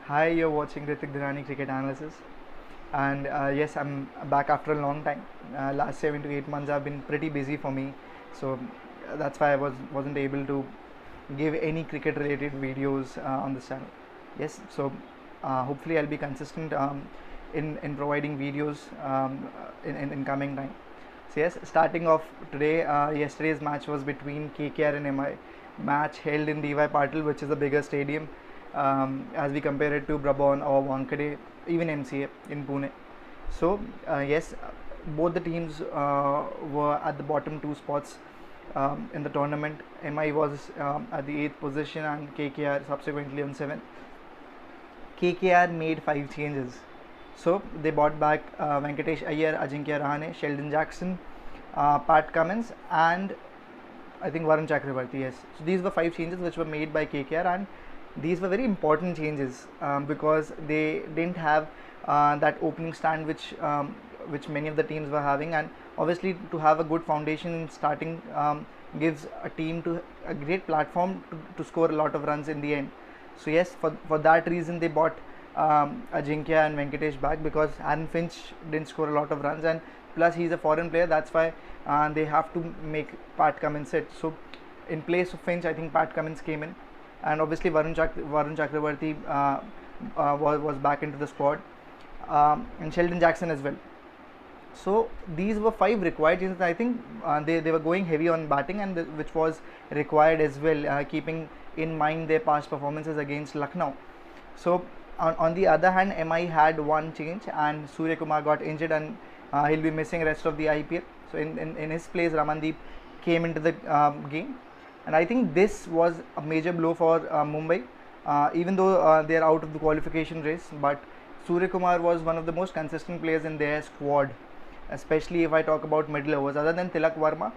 Hi, you're watching Ritik Dhirani Cricket Analysis, and yes, I'm back after a long time. Last 7 to 8 months have been pretty busy for me, so that's why I wasn't able to give any cricket-related videos on this channel. Yes, so hopefully I'll be consistent in providing videos in coming time. So yes, starting off today, yesterday's match was between KKR and MI. Match held in DY Patil, which is the bigger stadium, as we compare it to Brabon or Wankhede, even MCA in Pune. So yes, both the teams were at the bottom two spots in the tournament. MI was at the 8th position and KKR subsequently on 7th. KKR made 5 changes. So they brought back Venkatesh Iyer, Ajinkya Rahane, Sheldon Jackson, Pat Cummins, and I think Varun Chakravarti. Yes. So these were 5 changes which were made by KKR, and these were very important changes because they didn't have that opening stand which many of the teams were having, and obviously to have a good foundation in starting gives a team to a great platform to score a lot of runs in the end. So yes, for that reason they bought Ajinkya and Venkatesh back, because Aaron Finch didn't score a lot of runs, and plus he's a foreign player. That's why they have to make Pat Cummins sit. So in place of Finch, I think Pat Cummins came in, and obviously Varun Chakravarti was back into the squad, and Sheldon Jackson as well. So these were 5 required changes. I think they were going heavy on batting, and which was required as well, keeping in mind their past performances against Lucknow. So on the other hand, MI had one change, and Surya Kumar got injured, and he'll be missing rest of the IPL. So in his place, Ramandeep came into the game, and I think this was a major blow for Mumbai, even though they are out of the qualification race. But Surya Kumar was one of the most consistent players in their squad, especially if I talk about middle overs. Other than Tilak Varma,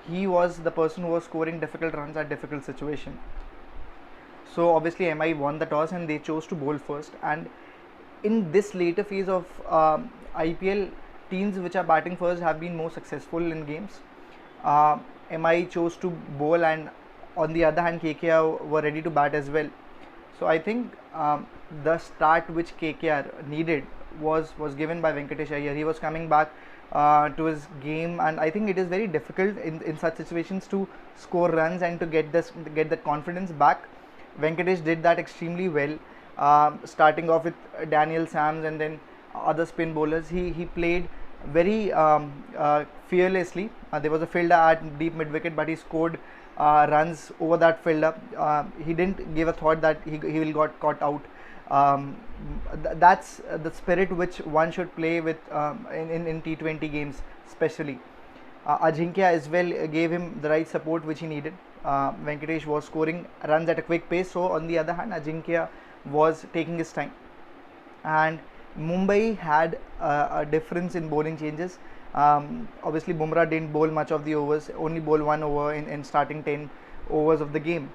he was the person who was scoring difficult runs at difficult situations. So obviously MI won the toss and they chose to bowl first. And in this later phase of IPL, teams which are batting first have been more successful in games. MI chose to bowl, and on the other hand KKR were ready to bat as well. So I think the start which KKR needed was given by Venkatesh Iyer. He was coming back to his game, and I think it is very difficult in such situations to score runs and to get that confidence back. Venkatesh did that extremely well, starting off with Daniel Sams and then other spin bowlers. He played very fearlessly. There was a fielder at deep mid wicket, but he scored runs over that fielder. He didn't give a thought that he will got caught out. That's the spirit which one should play with in T20 games, especially. Ajinkya as well gave him the right support which he needed. Venkatesh was scoring runs at a quick pace, so on the other hand Ajinkya was taking his time, and Mumbai had a difference in bowling changes. Obviously Bumrah didn't bowl much of the overs, only bowl 1 over in starting 10 overs of the game.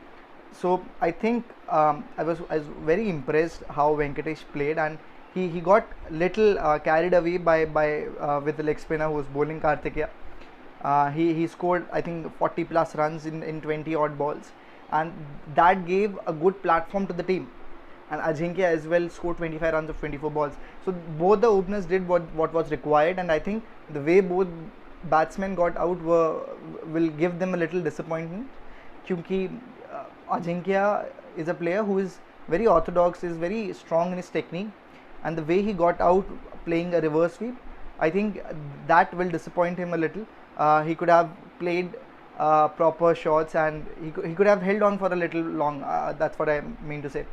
So I think I was very impressed how Venkatesh played, and he got little carried away by with the leg spinner who was bowling Karthikeya. He scored I think 40 plus runs in 20 odd balls, and that gave a good platform to the team. And Ajinkya as well scored 25 runs of 24 balls. So both the openers did what was required, and I think the way both batsmen got out will give them a little disappointment, because Ajinkya is a player who is very orthodox, is very strong in his technique, and the way he got out playing a reverse sweep, I think that will disappoint him a little. He could have played proper shots, and he could have held on for a little long. That's what I mean to say.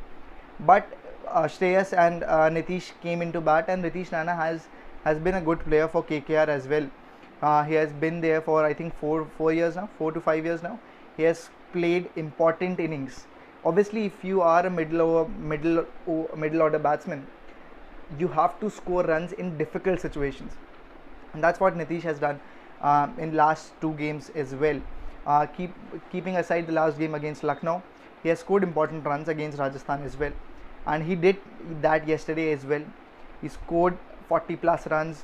But Shreyas and Nitish came into bat, and Nitish Rana has been a good player for KKR as well. He has been there for I think 4 years now, 4 to 5 years now. He has played important innings. Obviously, if you are a middle order batsman, you have to score runs in difficult situations, and that's what Nitish has done in last 2 games as well. Keeping aside the last game against Lucknow, he has scored important runs against Rajasthan as well, and he did that yesterday as well. He scored 40 plus runs.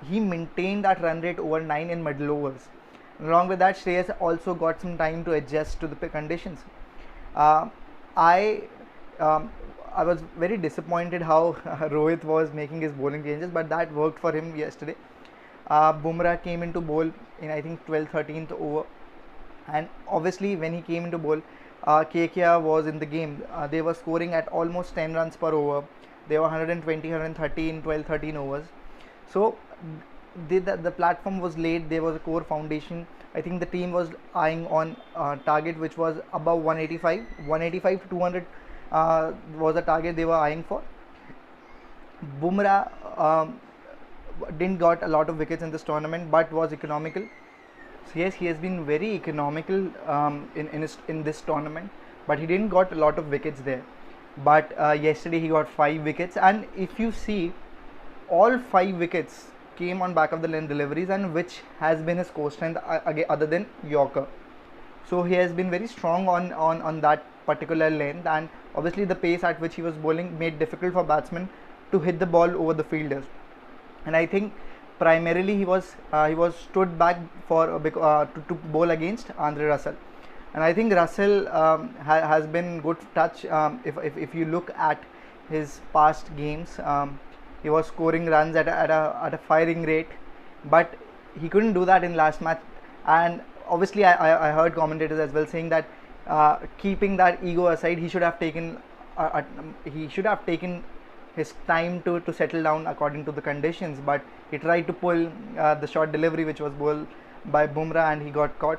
He maintained that run rate over 9 in middle overs. Along with that, Shreyas also got some time to adjust to the conditions. I I was very disappointed how Rohit was making his bowling changes, but that worked for him yesterday. Bumrah came into bowl in I think 12th 13th over, and obviously when he came into bowl, KKR was in the game. They were scoring at almost 10 runs per over. They were 120, 130 in 12 13 overs. So the platform was laid. There was a core foundation. I think the team was eyeing on target which was above 185 to 200 was the target they were eyeing for. Bumrah didn't got a lot of wickets in this tournament, but was economical. So yes, he has been very economical in this tournament, but he didn't got a lot of wickets there. But yesterday he got 5 wickets, and if you see, all 5 wickets came on back of the length deliveries, and which has been his core strength other than Yorker. So he has been very strong on that particular length, and obviously the pace at which he was bowling made difficult for batsmen to hit the ball over the fielders. And I think primarily he was stood back for to bowl against Andre Russell, and I think Russell has been good touch. If you look at his past games, he was scoring runs at a firing rate, but he couldn't do that in last match. And obviously I heard commentators as well saying that keeping that ego aside, he should have taken his time to settle down according to the conditions, but he tried to pull the short delivery which was bowled by Bumrah, and he got caught,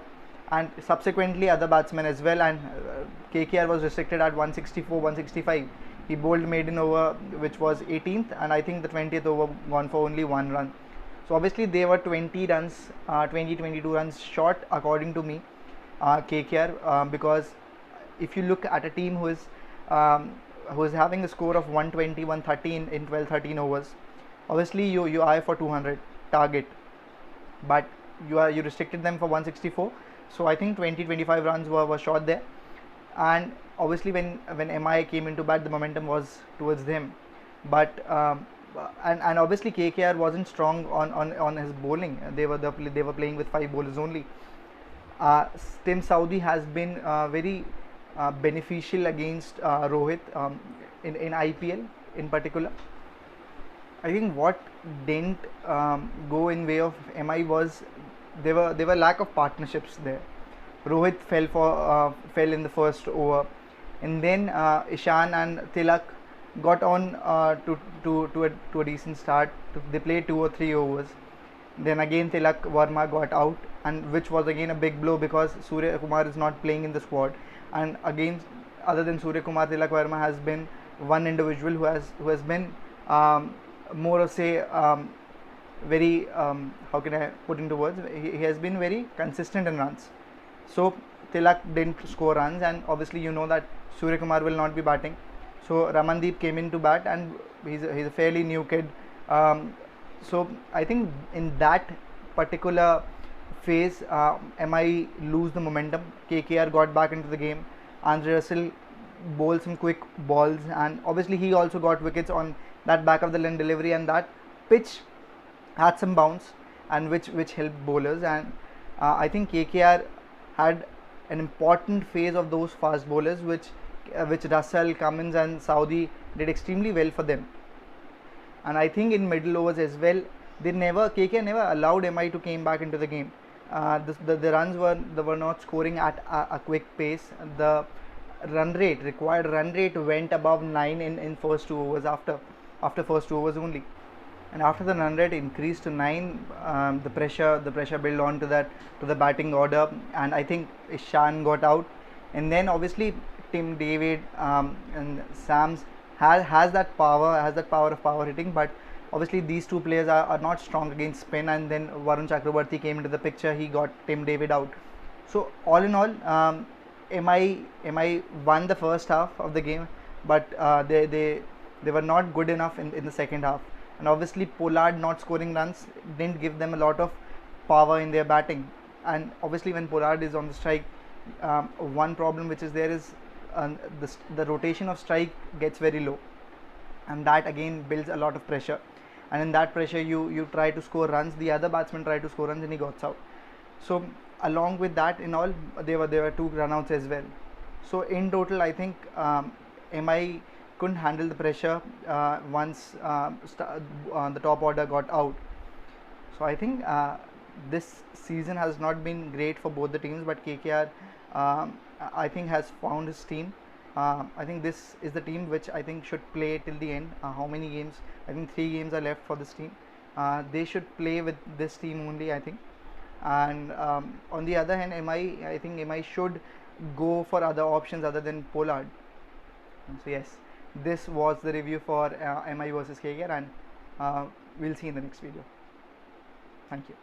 and subsequently other batsmen as well. And KKR was restricted at 164 165. He bowled maiden over which was 18th, and I think the 20th over gone for only 1 run. So obviously they were 22 runs short according to me, KKR, because if you look at a team who is having a score of 120 130 in 12 13 overs, obviously you eye for 200 target, but you restricted them for 164. So I think 20-25 runs were short there, and obviously when MI came into bat, the momentum was towards them. But and obviously KKR wasn't strong on his bowling. They were playing with 5 bowlers only. Tim Southee has been very beneficial against Rohit in IPL in particular. I think what didn't go in way of MI was there were lack of partnerships there. Rohit fell in the first over, and then Ishan and Tilak got on to a decent start. They played 2 or 3 overs. Then again Tilak Verma got out, and which was again a big blow because Surya Kumar is not playing in the squad. And again, other than Surya Kumar, Tilak Verma has been one individual who has been more of say very how can I put into words, he has been very consistent in runs. So Tilak didn't score runs, and obviously you know that Surya Kumar will not be batting. So Ramandeep came in to bat, and he's a fairly new kid. So I think in that particular phase, MI lose the momentum. KKR got back into the game. Andre Russell bowled some quick balls, and obviously he also got wickets on that back of the length delivery, and that pitch had some bounce, and which helped bowlers. And I think KKR had an important phase of those fast bowlers, which Russell, Cummins, and Southee did extremely well for them. And I think in middle overs as well, KKR never allowed MI to came back into the game. The runs were not scoring at a quick pace. The required run rate went above 9 in first 2 overs after first 2 overs only. And after the run rate increased to 9, the pressure built on to the batting order, and I think Ishan got out. And then obviously Tim David and Sams has that power of power hitting, but obviously these two players are not strong against spin. And then Varun Chakrabarti came into the picture, he got Tim David out. So all in all, MI won the first half of the game, but they were not good enough in the second half. And obviously Pollard not scoring runs didn't give them a lot of power in their batting. And obviously when Pollard is on the strike, one problem which is there is the rotation of strike gets very low, and that again builds a lot of pressure. And in that pressure you try to score runs, the other batsman tried to score runs, and he got out. So along with that, in all, there were 2 runouts as well. So in total I think MI couldn't handle the pressure once the top order got out. So I think this season has not been great for both the teams, but KKR I think has found his team. I think this is the team which I think should play till the end. How many games? I think 3 games are left for this team. They should play with this team only, I think. And on the other hand, I think MI should go for other options other than Pollard. So yes, this was the review for MI versus KKR, and we'll see in the next video. Thank you.